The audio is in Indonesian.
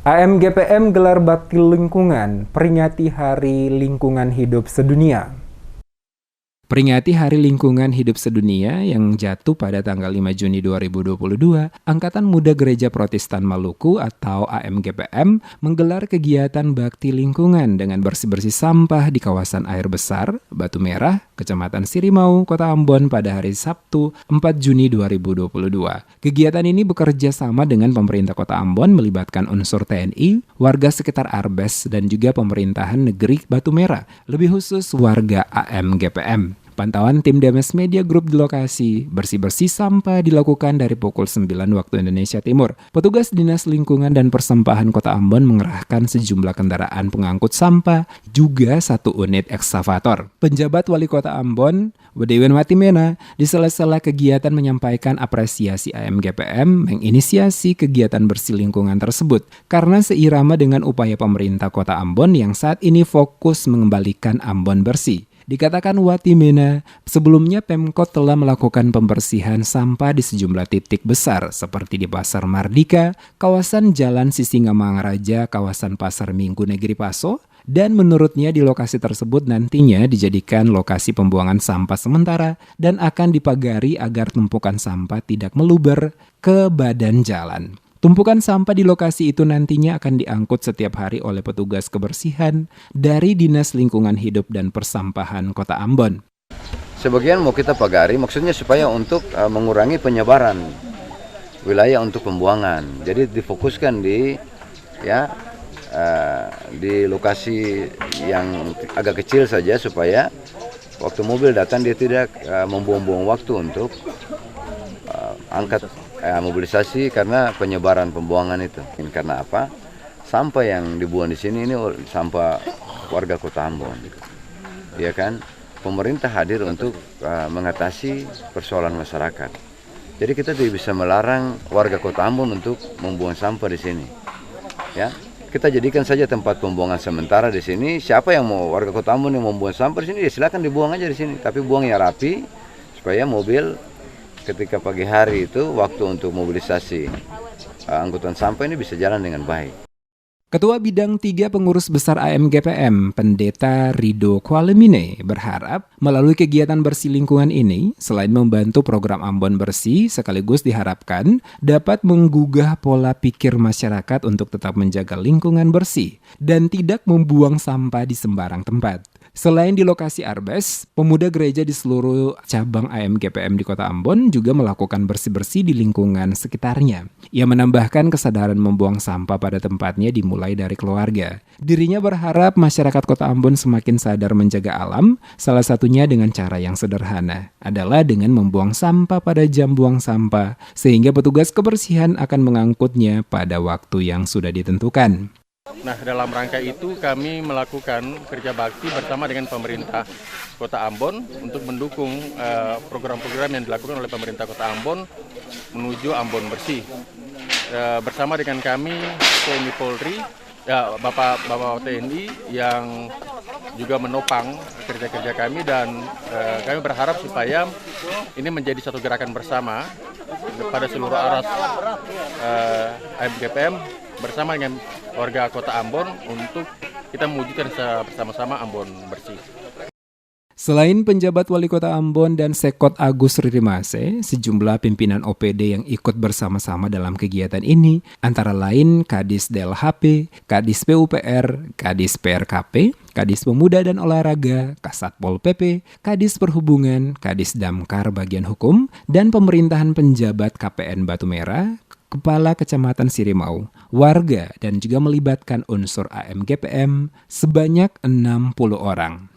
AMGPM gelar bakti lingkungan, peringati Hari Lingkungan Hidup Sedunia. Peringati Hari Lingkungan Hidup Sedunia yang jatuh pada tanggal 5 Juni 2022, Angkatan Muda Gereja Protestan Maluku atau AMGPM menggelar kegiatan bakti lingkungan dengan bersih-bersih sampah di kawasan air besar, Batu Merah, Kecamatan Sirimau, Kota Ambon pada hari Sabtu 4 Juni 2022. Kegiatan ini bekerja sama dengan pemerintah Kota Ambon melibatkan unsur TNI, warga sekitar Arbes, dan juga pemerintahan negeri Batu Merah, lebih khusus warga AMGPM. Pantauan tim Demes Media Group di lokasi, bersih-bersih sampah dilakukan dari pukul 9 waktu Indonesia Timur. Petugas Dinas Lingkungan dan Persampahan Kota Ambon mengerahkan sejumlah kendaraan pengangkut sampah, juga 1 unit ekskavator. Penjabat Wali Kota Ambon, Wedewen Watimena, di sela-sela kegiatan menyampaikan apresiasi AMGPM menginisiasi kegiatan bersih lingkungan tersebut karena seirama dengan upaya pemerintah Kota Ambon yang saat ini fokus mengembalikan Ambon bersih. Dikatakan Watimena, sebelumnya Pemkot telah melakukan pembersihan sampah di sejumlah titik besar seperti di Pasar Mardika, kawasan Jalan Sisingamangaraja, kawasan Pasar Minggu Negeri Paso, dan menurutnya di lokasi tersebut nantinya dijadikan lokasi pembuangan sampah sementara dan akan dipagari agar tumpukan sampah tidak meluber ke badan jalan. Tumpukan sampah di lokasi itu nantinya akan diangkut setiap hari oleh petugas kebersihan dari Dinas Lingkungan Hidup dan Persampahan Kota Ambon. Sebagian mau kita pagari, maksudnya supaya untuk mengurangi penyebaran wilayah untuk pembuangan. Jadi difokuskan di lokasi yang agak kecil saja supaya waktu mobil datang dia tidak membuang-buang waktu untuk angkat mobilisasi karena penyebaran pembuangan itu. Karena apa? Sampah yang dibuang di sini ini sampah warga Kota Ambon. Ya kan? Pemerintah hadir untuk mengatasi persoalan masyarakat. Jadi kita tidak bisa melarang warga Kota Ambon untuk membuang sampah di sini. Ya. Kita jadikan saja tempat pembuangan sementara di sini. Siapa yang mau warga Kota Ambon yang membuang sampah di sini, ya silakan dibuang aja di sini. Tapi buang yang rapi supaya mobil ketika pagi hari itu waktu untuk mobilisasi angkutan sampah ini bisa jalan dengan baik. Ketua Bidang 3 Pengurus Besar AMGPM, Pendeta Rido Kualemine, berharap melalui kegiatan bersih lingkungan ini, selain membantu program Ambon Bersih, sekaligus diharapkan dapat menggugah pola pikir masyarakat untuk tetap menjaga lingkungan bersih dan tidak membuang sampah di sembarang tempat. Selain di lokasi Arbes, pemuda gereja di seluruh cabang AMGPM di Kota Ambon juga melakukan bersih-bersih di lingkungan sekitarnya. Ia menambahkan kesadaran membuang sampah pada tempatnya dimulai dari keluarga. Dirinya berharap masyarakat Kota Ambon semakin sadar menjaga alam, salah satunya dengan cara yang sederhana, adalah dengan membuang sampah pada jam buang sampah, sehingga petugas kebersihan akan mengangkutnya pada waktu yang sudah ditentukan. Nah, dalam rangka itu kami melakukan kerja bakti bersama dengan pemerintah Kota Ambon untuk mendukung program-program yang dilakukan oleh pemerintah Kota Ambon menuju Ambon Bersih. Bersama dengan kami TNI Polri, Bapak TNI yang juga menopang kerja-kerja kami dan kami berharap supaya ini menjadi satu gerakan bersama pada seluruh aras AMGPM bersama dengan warga Kota Ambon untuk kita mewujudkan bersama-sama Ambon Bersih. Selain penjabat Wali Kota Ambon dan Sekot Agus Ririmase, sejumlah pimpinan OPD yang ikut bersama-sama dalam kegiatan ini, antara lain Kadis DLHP, Kadis PUPR, Kadis PRKP, Kadis Pemuda dan Olahraga, Kasatpol PP, Kadis Perhubungan, Kadis Damkar Bagian Hukum, dan pemerintahan penjabat KPN Batu Merah, Kepala Kecamatan Sirimau, warga, dan juga melibatkan unsur AMGPM sebanyak 60 orang.